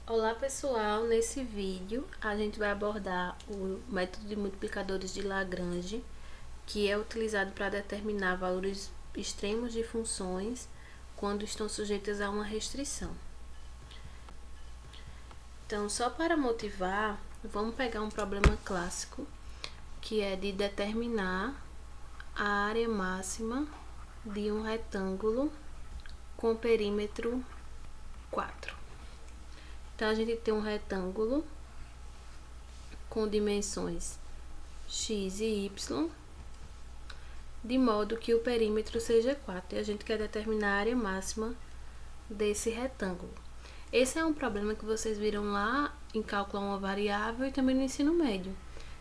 Olá pessoal, nesse vídeo a gente vai abordar o método de multiplicadores de Lagrange, que é utilizado para determinar valores extremos de funções quando estão sujeitas a uma restrição. Então, só para motivar, vamos pegar um problema clássico, que é de determinar a área máxima de um retângulo com perímetro 4. Então, a gente tem um retângulo com dimensões x e y, de modo que o perímetro seja 4, e a gente quer determinar a área máxima desse retângulo. Esse é um problema que vocês viram lá em cálculo a uma variável e também no ensino médio.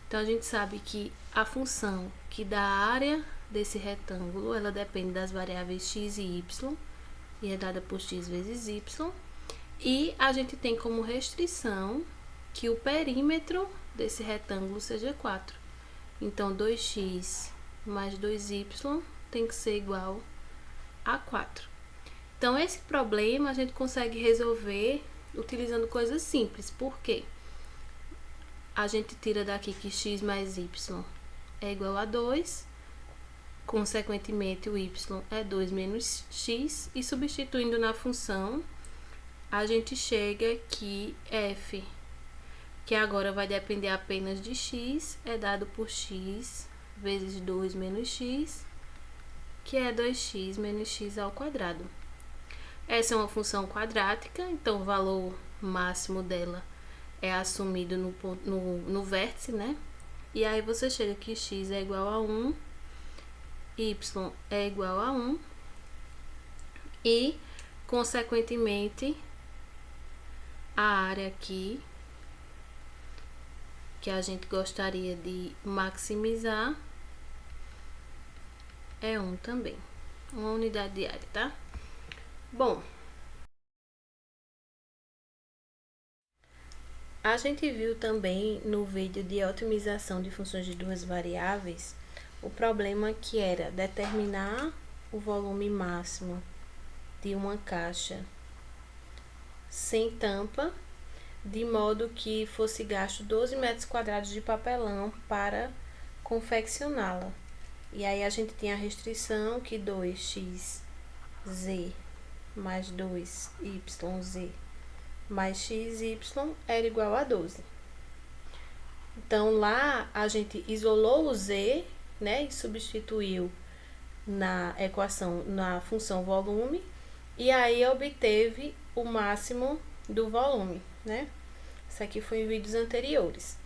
Então, a gente sabe que a função que dá a área desse retângulo, ela depende das variáveis x e y, e é dada por x vezes y, e a gente tem como restrição que o perímetro desse retângulo seja 4. Então, 2x mais 2y tem que ser igual a 4. Então, esse problema a gente consegue resolver utilizando coisas simples. Por quê? A gente tira daqui que x mais y é igual a 2, consequentemente o y é 2 menos x, e substituindo na função, a gente chega que f, que agora vai depender apenas de x, é dado por x vezes 2 menos x, que é 2x menos x ao quadrado. Essa é uma função quadrática, então o valor máximo dela é assumido no vértice, né? E aí você chega que x é igual a 1, y é igual a 1, e, consequentemente, a área aqui que a gente gostaria de maximizar é 1 também, uma unidade de área, tá? Bom, a gente viu também no vídeo de otimização de funções de duas variáveis o problema que era determinar o volume máximo de uma caixa sem tampa, de modo que fosse gasto 12 metros quadrados de papelão para confeccioná-la. E aí a gente tinha a restrição que 2xz mais 2yz mais xy era igual a 12. Então, lá a gente isolou o z, né, e substituiu na equação, na função volume, e aí obteve o máximo do volume, né? Isso aqui foi em vídeos anteriores.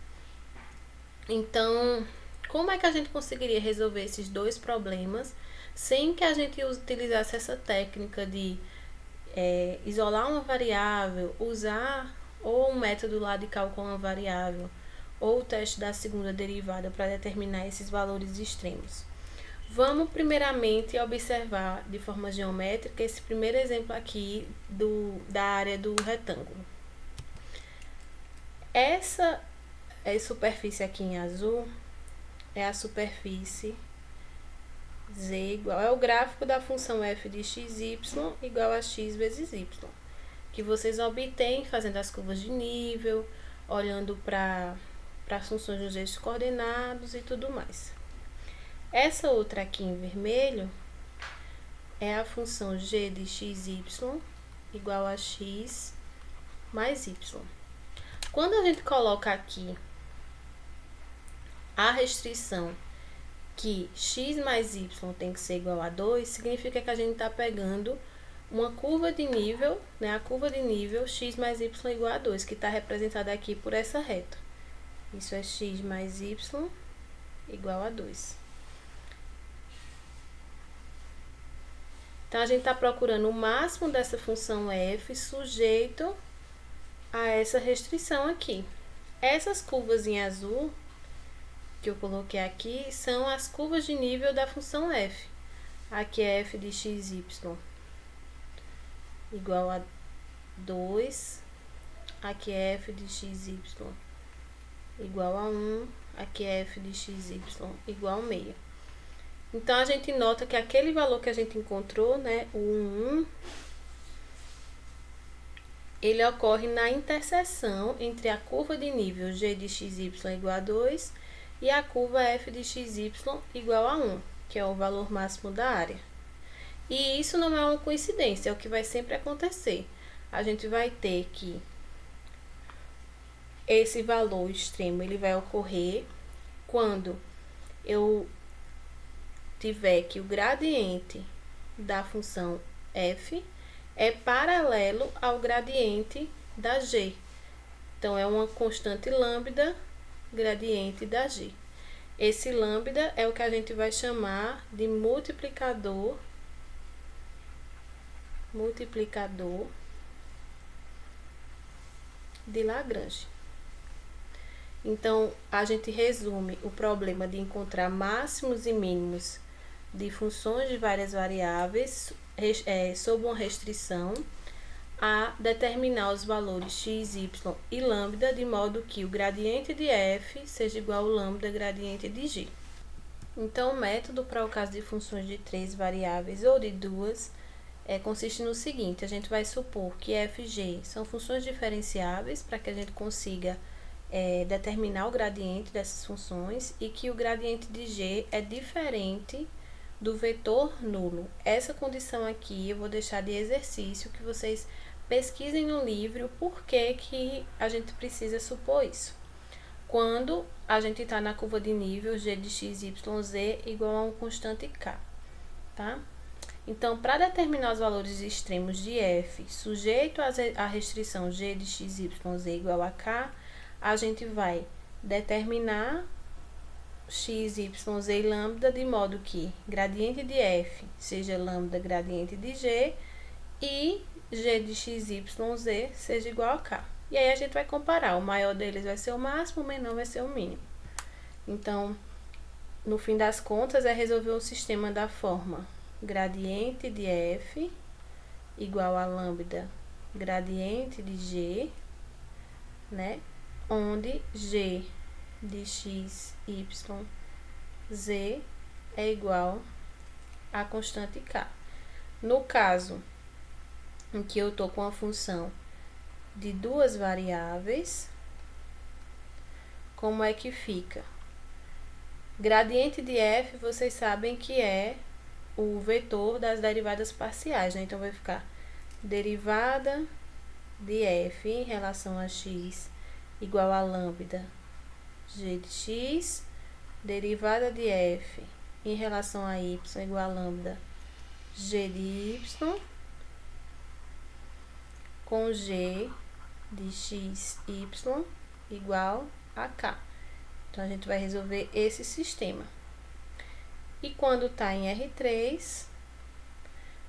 Então, como é que a gente conseguiria resolver esses dois problemas sem que a gente utilizasse essa técnica de isolar uma variável, usar ou um método lá de cálculo uma variável, ou o teste da segunda derivada para determinar esses valores extremos? Vamos primeiramente observar de forma geométrica esse primeiro exemplo aqui da área do retângulo. Essa superfície aqui em azul é a superfície z igual, é o gráfico da função f de xy igual a x vezes y, que vocês obtêm fazendo as curvas de nível, olhando para as funções dos eixos coordenados e tudo mais. Essa outra aqui em vermelho é a função g de xy igual a x mais y. Quando a gente coloca aqui a restrição que x mais y tem que ser igual a 2, significa que a gente está pegando uma curva de nível, né? A curva de nível x mais y igual a 2, que está representada aqui por essa reta. Isso é x mais y igual a 2. Então, a gente está procurando o máximo dessa função f sujeito a essa restrição aqui. Essas curvas em azul que eu coloquei aqui são as curvas de nível da função f. Aqui é f de xy igual a 2. Aqui é f de xy igual a 1. Aqui é f de xy igual a meia. Então, a gente nota que aquele valor que a gente encontrou, né, o 1, ele ocorre na interseção entre a curva de nível g de xy igual a 2 e a curva f de xy igual a 1, que é o valor máximo da área. E isso não é uma coincidência, é o que vai sempre acontecer. A gente vai ter que esse valor extremo ele vai ocorrer quando eu tiver que o gradiente da função f é paralelo ao gradiente da g. Então, é uma constante lambda gradiente da g. Esse lambda é o que a gente vai chamar de multiplicador de Lagrange. Então, a gente resume o problema de encontrar máximos e mínimos de funções de várias variáveis sob uma restrição a determinar os valores x, y e lambda de modo que o gradiente de f seja igual ao lambda gradiente de g. Então, o método para o caso de funções de 3 variáveis ou de 2 consiste no seguinte: a gente vai supor que f e g são funções diferenciáveis para que a gente consiga determinar o gradiente dessas funções e que o gradiente de g é diferente do vetor nulo. Essa condição aqui eu vou deixar de exercício, que vocês pesquisem no livro o porquê que a gente precisa supor isso. Quando a gente está na curva de nível g de x, y, z igual a um constante k, tá? Então, para determinar os valores extremos de f sujeito à restrição g de x, y, z igual a k, a gente vai determinar x, y, z e lambda de modo que gradiente de f seja lambda gradiente de g e g de x, y, z seja igual a k. E aí a gente vai comparar, o maior deles vai ser o máximo, o menor vai ser o mínimo. Então, no fim das contas, é resolver um sistema da forma gradiente de f igual a lambda gradiente de g, né? Onde g de x, y, z é igual a constante k. No caso em que eu estou com a função de 2 variáveis, como é que fica? Gradiente de f, vocês sabem que é o vetor das derivadas parciais, né? Então, vai ficar derivada de f em relação a x igual a lambda g de x, derivada de f em relação a y igual a lambda g de y, com g de x, y igual a k. Então, a gente vai resolver esse sistema. E quando está em R3,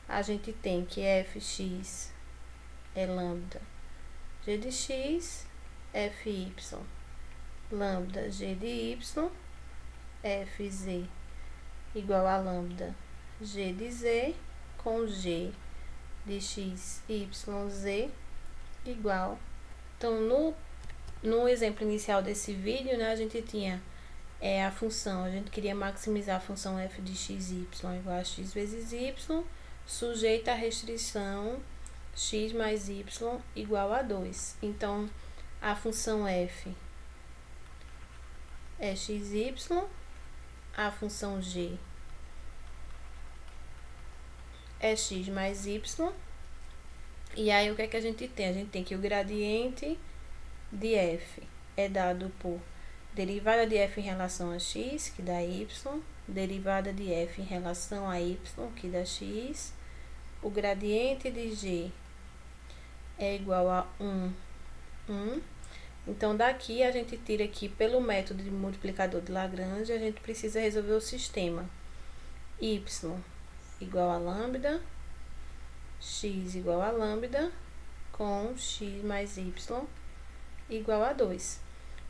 a gente tem que fx é lambda g de x, fy lambda g de y, fz igual a lambda g de z, com g de x, y, z igual. Então, no exemplo inicial desse vídeo, né, a gente tinha a função, a gente queria maximizar a função f de x, y igual a x vezes y, sujeita à restrição x mais y igual a 2. Então, a função f é xy, a função g é x mais y, e aí o que é que a gente tem? A gente tem que o gradiente de f é dado por derivada de f em relação a x, que dá y, derivada de f em relação a y, que dá x, o gradiente de g é igual a 1. Então, daqui a gente tira aqui pelo método de multiplicador de Lagrange, a gente precisa resolver o sistema y igual a lambda, x igual a lambda, com x mais y igual a 2.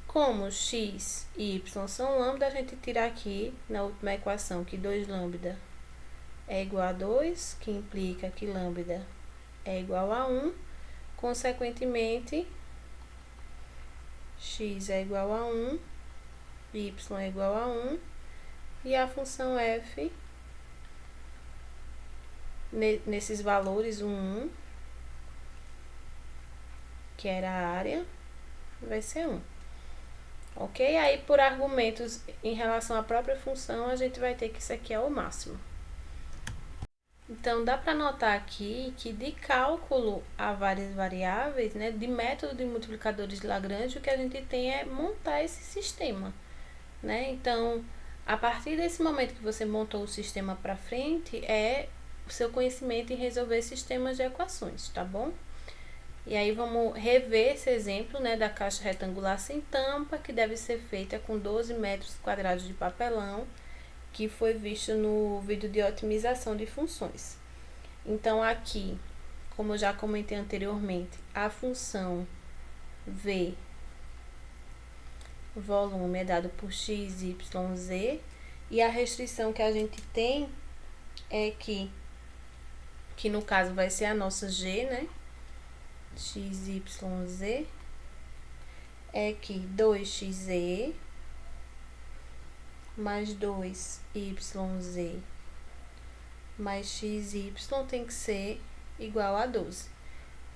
Como x e y são lambda, a gente tira aqui na última equação que 2 lambda é igual a 2, que implica que lambda é igual a 1. Consequentemente, x é igual a 1, y é igual a 1, e a função f, nesses valores 1, que era a área, vai ser 1. Ok? Aí, por argumentos em relação à própria função, a gente vai ter que isso aqui é o máximo. Então, dá para notar aqui que de cálculo a várias variáveis, né, de método de multiplicadores de Lagrange, o que a gente tem é montar esse sistema, né? Então, a partir desse momento que você montou o sistema para frente, é o seu conhecimento em resolver sistemas de equações, tá bom? E aí vamos rever esse exemplo, né, da caixa retangular sem tampa, que deve ser feita com 12 metros quadrados de papelão, que foi visto no vídeo de otimização de funções. Então, aqui, como eu já comentei anteriormente, a função V, volume, é dado por x, y, z, e a restrição que a gente tem é que no caso vai ser a nossa g, né? X, y, z, é que 2xe mais 2yz mais xy tem que ser igual a 12.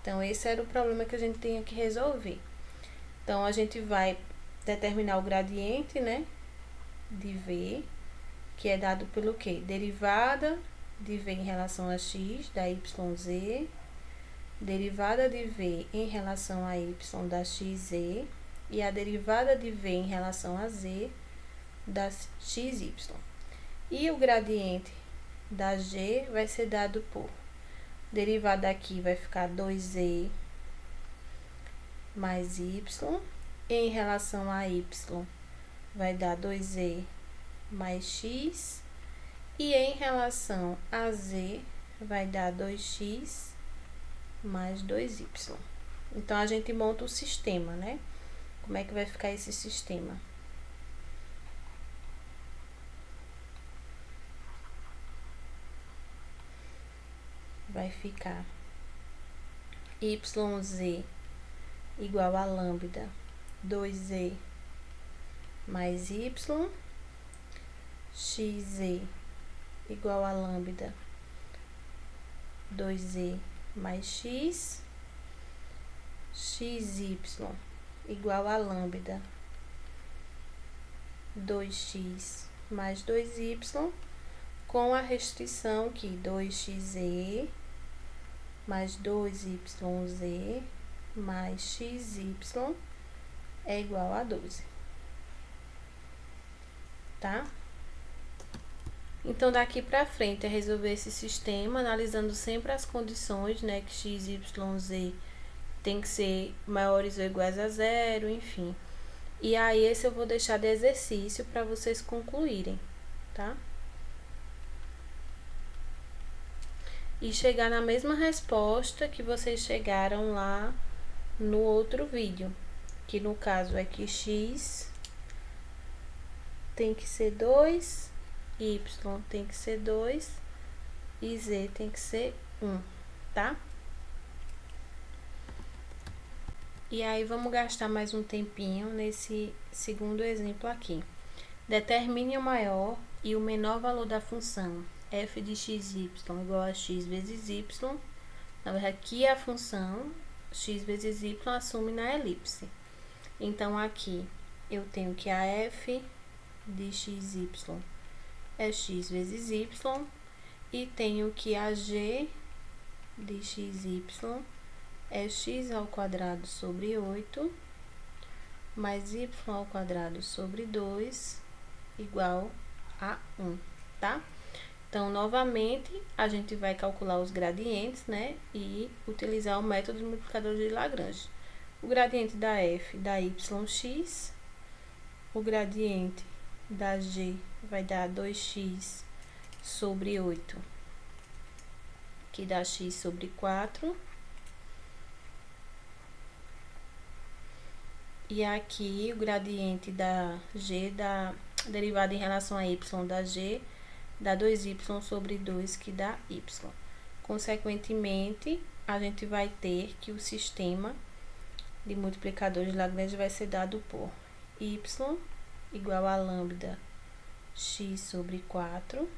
Então, esse era o problema que a gente tinha que resolver. Então, a gente vai determinar o gradiente, né, de v, que é dado pelo quê? Derivada de v em relação a x da yz, derivada de v em relação a y da xz e a derivada de v em relação a z da xy. E o gradiente da g vai ser dado por derivada aqui vai ficar 2e mais y, em relação a y vai dar 2e mais x, e em relação a z vai dar 2x mais 2y. Então, a gente monta o sistema, né? Como é que vai ficar esse sistema? Vai ficar yz igual a lambda 2e mais y, xz igual a lambda 2e mais x, xy igual a lambda 2x mais 2y, com a restrição que 2xe mais 2yz mais xy é igual a 12, tá? Então, daqui para frente é resolver esse sistema, analisando sempre as condições, né, que x, y, z tem que ser maiores ou iguais a 0, enfim. E aí, esse eu vou deixar de exercício para vocês concluírem, tá? E chegar na mesma resposta que vocês chegaram lá no outro vídeo, que no caso é que x tem que ser 2, y tem que ser 2 e z tem que ser 1, tá? E aí, vamos gastar mais um tempinho nesse segundo exemplo aqui. Determine o maior e o menor valor da função f de xy igual a x vezes y. Na verdade, aqui a função x vezes y assume na elipse. Então, aqui eu tenho que a f de xy é x vezes y e tenho que a g de xy é x ao quadrado sobre 8 mais y ao quadrado sobre 2 igual a 1, tá? Então, novamente, a gente vai calcular os gradientes, né? E utilizar o método de multiplicador de Lagrange. O gradiente da f dá yx, o gradiente da g vai dar 2x sobre 8, que dá x sobre 4. E aqui o gradiente da g da derivada em relação a y da g dá 2y sobre 2, que dá y. Consequentemente, a gente vai ter que o sistema de multiplicador de Lagrange vai ser dado por y igual a lambda x sobre 4,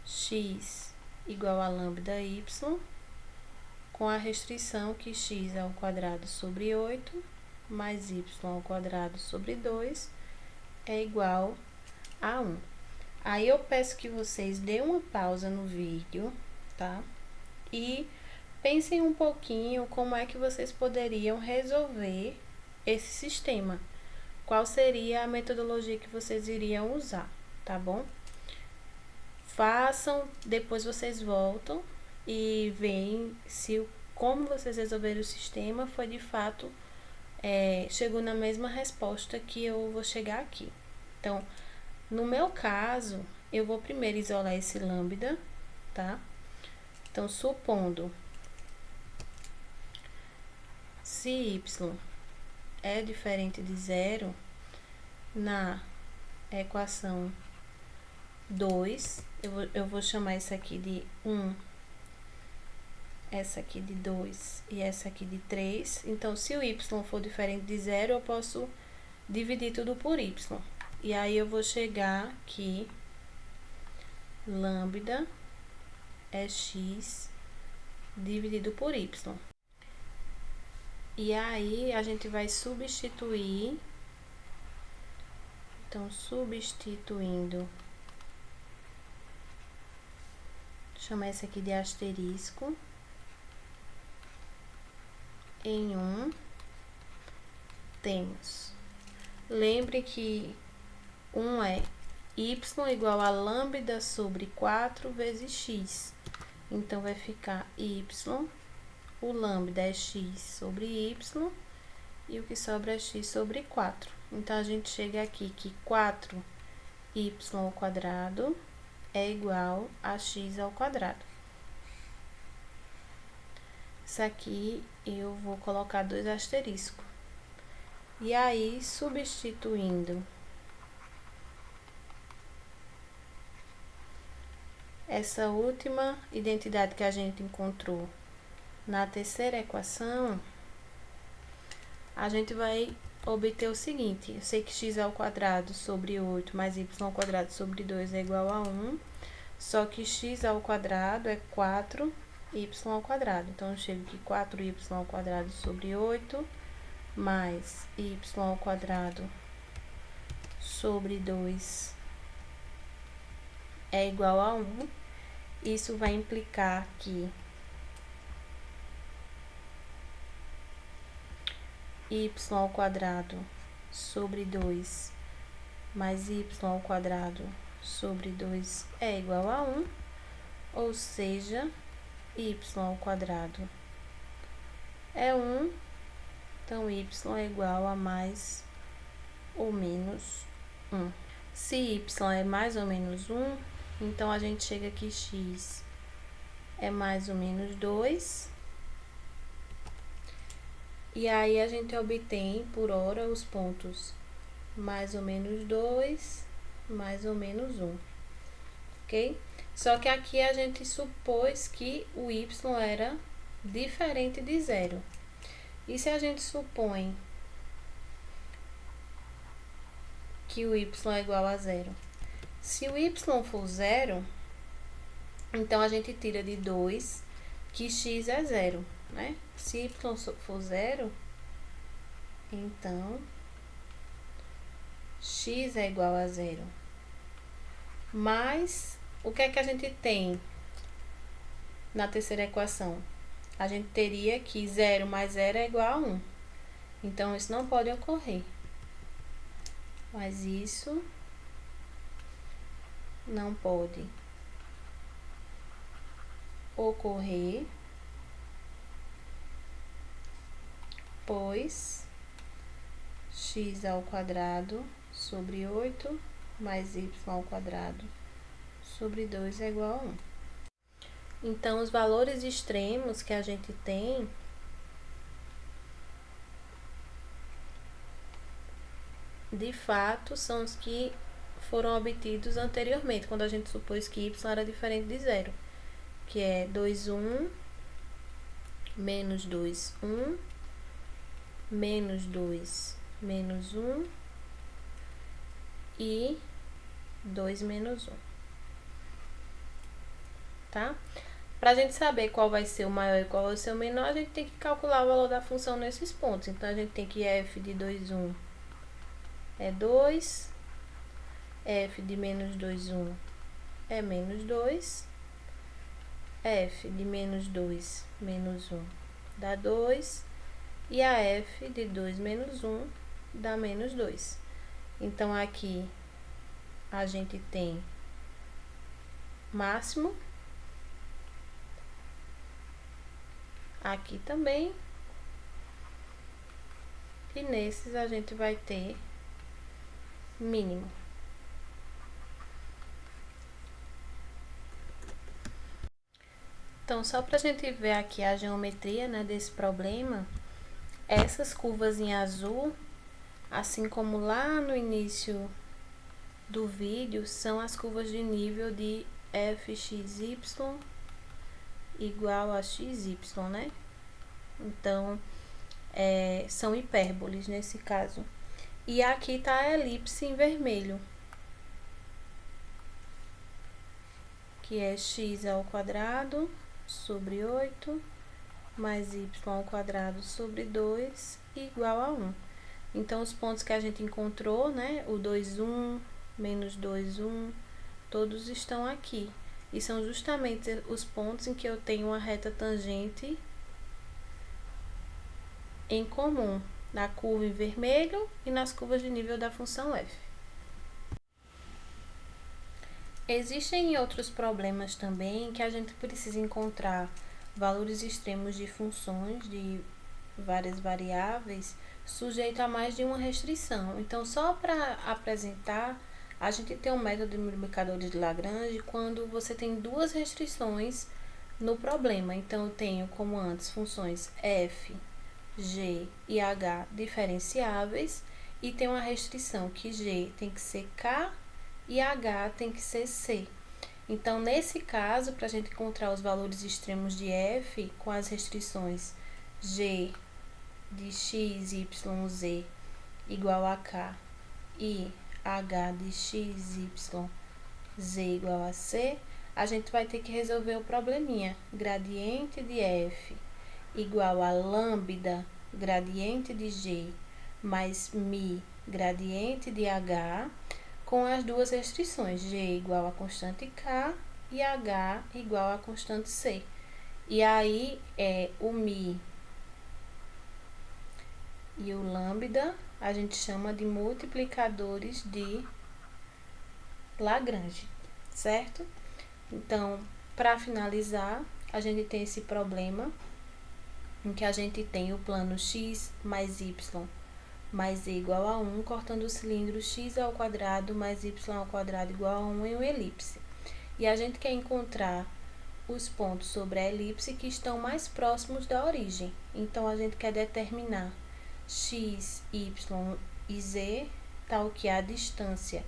x igual a lambda y, com a restrição que x ao quadrado sobre 8 mais y ao quadrado sobre 2 é igual a 1. Aí eu peço que vocês dêem uma pausa no vídeo, tá? E pensem um pouquinho como é que vocês poderiam resolver esse sistema. Qual seria a metodologia que vocês iriam usar, tá bom? Façam, depois vocês voltam e veem se como vocês resolveram o sistema foi de fato, chegou na mesma resposta que eu vou chegar aqui. Então, no meu caso, eu vou primeiro isolar esse lambda, tá? Então, supondo se y é diferente de zero, na equação 2, eu vou chamar isso aqui de 1, essa aqui de 2 e essa aqui de 3. Então, se o y for diferente de zero, eu posso dividir tudo por y. E aí, eu vou chegar aqui, lambda é x dividido por y. E aí, a gente vai substituir. Então, substituindo, chamar esse aqui de asterisco, em 1, temos. Lembre que 1 é y igual a lambda sobre 4 vezes x. Então, vai ficar y, o lambda é x sobre y, e o que sobra é x sobre 4. Então, a gente chega aqui que 4y ao quadrado é igual a x ao quadrado. Isso aqui eu vou colocar 2 asteriscos. E aí, substituindo essa última identidade que a gente encontrou na terceira equação, a gente vai obter o seguinte: eu sei que x ao quadrado sobre 8 mais y ao quadrado sobre 2 é igual a 1, só que x ao quadrado é 4y ao quadrado. Então, eu chego que 4y ao quadrado sobre 8 mais y ao quadrado sobre 2 é igual a 1. Isso vai implicar que y ao quadrado sobre 2 mais y ao quadrado sobre 2 é igual a 1, ou seja, y ao quadrado é 1, então y é igual a mais ou menos 1. Se y é mais ou menos 1, então a gente chega que x é mais ou menos 2. E aí, a gente obtém, por hora, os pontos mais ou menos 2, mais ou menos 1, ok? Só que aqui a gente supôs que o y era diferente de zero. E se a gente supõe que o y é igual a zero? Se o y for zero, então a gente tira de 2 que x é zero, né? Se y for zero, então x é igual a zero. Mas o que é que a gente tem na terceira equação? A gente teria que 0 mais 0 é igual a 1. Então, isso não pode ocorrer. Mas isso não pode ocorrer, pois x ao quadrado sobre 8 mais y ao quadrado sobre 2 é igual a 1. Então, os valores extremos que a gente tem de fato são os que foram obtidos anteriormente, quando a gente supôs que y era diferente de zero, que é 2, 1, menos 2, 1, menos 2, menos 1 e 2 menos 1, tá? Pra gente saber qual vai ser o maior e qual vai ser o menor, a gente tem que calcular o valor da função nesses pontos. Então, a gente tem que f de 2, 1 é 2, f de menos 2, 1 é menos 2, f de menos 2, menos 1 dá 2, e a f de 2 menos 1 dá menos 2. Então, aqui a gente tem máximo, aqui também, e nesses a gente vai ter mínimo. Então, só para a gente ver aqui a geometria, né, desse problema, essas curvas em azul, assim como lá no início do vídeo, são as curvas de nível de fxy igual a xy, né? Então, são hipérboles nesse caso. E aqui tá a elipse em vermelho, que é x ao quadrado sobre 8 mais y ao quadrado sobre 2 igual a 1. Então, os pontos que a gente encontrou, né, o 2, 1, menos 2, 1, todos estão aqui. E são justamente os pontos em que eu tenho uma reta tangente em comum, na curva em vermelho e nas curvas de nível da função f. Existem outros problemas também que a gente precisa encontrar valores extremos de funções de várias variáveis sujeito a mais de uma restrição. Então, só para apresentar, a gente tem um método de multiplicadores de Lagrange quando você tem duas restrições no problema. Então, eu tenho como antes funções f, g e h diferenciáveis e tem uma restrição que g tem que ser k e h tem que ser c. Então, nesse caso, para a gente encontrar os valores extremos de f com as restrições g de x, y, z igual a k e h de x, y, z igual a c, a gente vai ter que resolver o probleminha. Gradiente de f igual a lambda gradiente de g mais mi gradiente de h, com as duas restrições, g igual a constante k e h igual a constante c. E aí, o mi e o lambda a gente chama de multiplicadores de Lagrange, certo? Então, para finalizar, a gente tem esse problema em que a gente tem o plano x mais y mais z igual a 1, cortando o cilindro x ao quadrado mais y ao quadrado igual a 1 em uma elipse. E a gente quer encontrar os pontos sobre a elipse que estão mais próximos da origem. Então, a gente quer determinar x, y e z, tal que a distância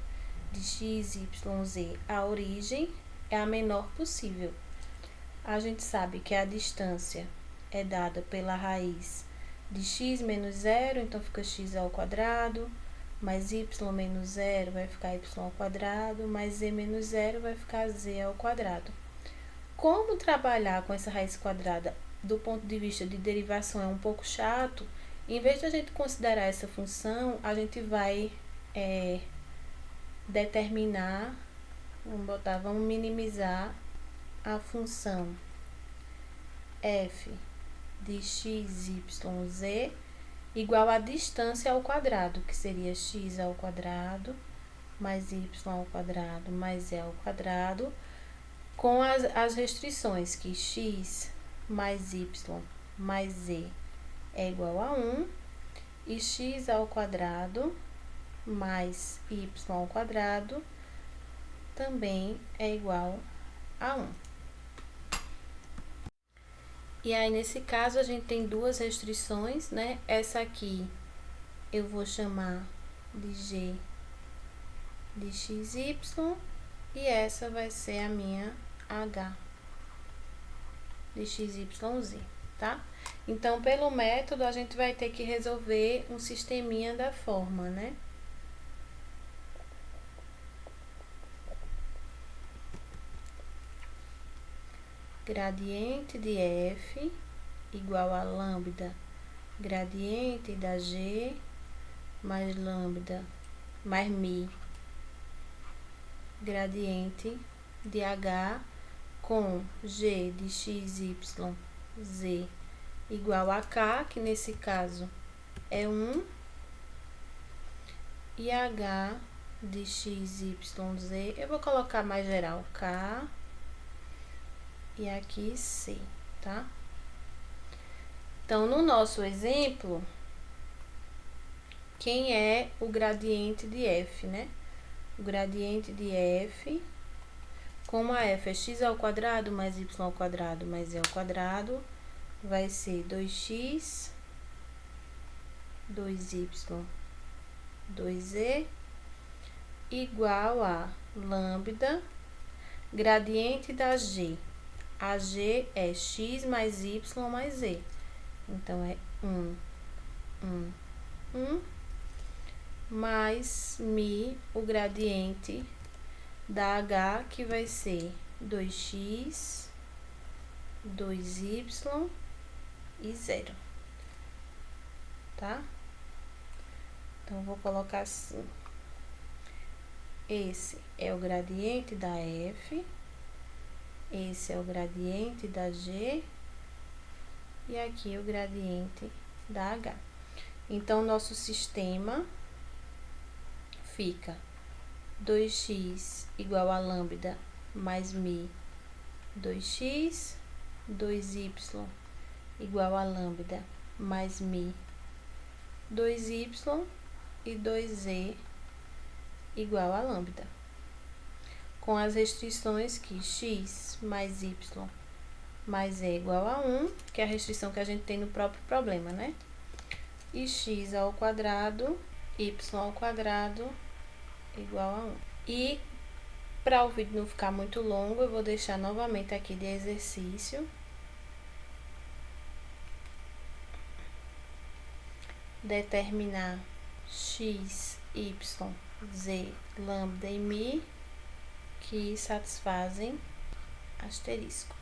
de x, y, z à origem é a menor possível. A gente sabe que a distância é dada pela raiz de x menos 0, então fica x ao quadrado, mais y menos 0 vai ficar y ao quadrado, mais z menos 0 vai ficar z ao quadrado. Como trabalhar com essa raiz quadrada do ponto de vista de derivação é um pouco chato, em vez de a gente considerar essa função, a gente vai determinar, vamos minimizar a função f de x, y, z igual a distância ao quadrado, que seria x ao quadrado mais y ao quadrado mais z ao quadrado, com as restrições que x mais y mais z é igual a 1 e x ao quadrado mais y ao quadrado também é igual a 1. E aí, nesse caso, a gente tem duas restrições, né? Essa aqui eu vou chamar de g de xy e essa vai ser a minha h de xyz, tá? Então, pelo método, a gente vai ter que resolver um sisteminha da forma, né? gradiente de f igual a lambda gradiente da g mais lambda mais mi gradiente de h com g de x, y, z igual a k, que nesse caso é 1, e h de x, y, z, eu vou colocar mais geral, k, e aqui c, tá? Então, no nosso exemplo, quem é o gradiente de f, né? O gradiente de f, como a f é x ao quadrado mais y ao quadrado mais z ao quadrado, vai ser 2x, 2y, 2z, igual a lambda, gradiente da g. A g é x mais y mais z. Então, é 1, 1, mais mi, o gradiente da h, que vai ser 2x, 2y e 0. Tá? Então, vou colocar assim. Esse é o gradiente da f, esse é o gradiente da g, e aqui o gradiente da h. Então, nosso sistema fica 2x igual a lambda mais mi, 2x, 2y igual a lambda mais mi, 2y e 2z igual a lambda. Com as restrições que x mais y mais z igual a 1, que é a restrição que a gente tem no próprio problema, né? E x ao quadrado, y ao quadrado igual a 1. E para o vídeo não ficar muito longo, eu vou deixar novamente aqui de exercício. Determinar x, y, z, lambda e mi que satisfazem asterisco.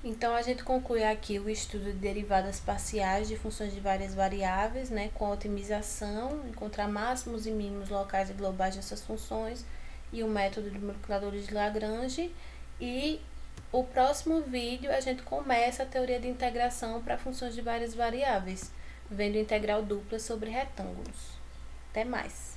Então, a gente conclui aqui o estudo de derivadas parciais de funções de várias variáveis, né, com otimização, encontrar máximos e mínimos locais e globais dessas funções e o método de multiplicadores de Lagrange. E o próximo vídeo a gente começa a teoria de integração para funções de várias variáveis, vendo integral dupla sobre retângulos. Até mais!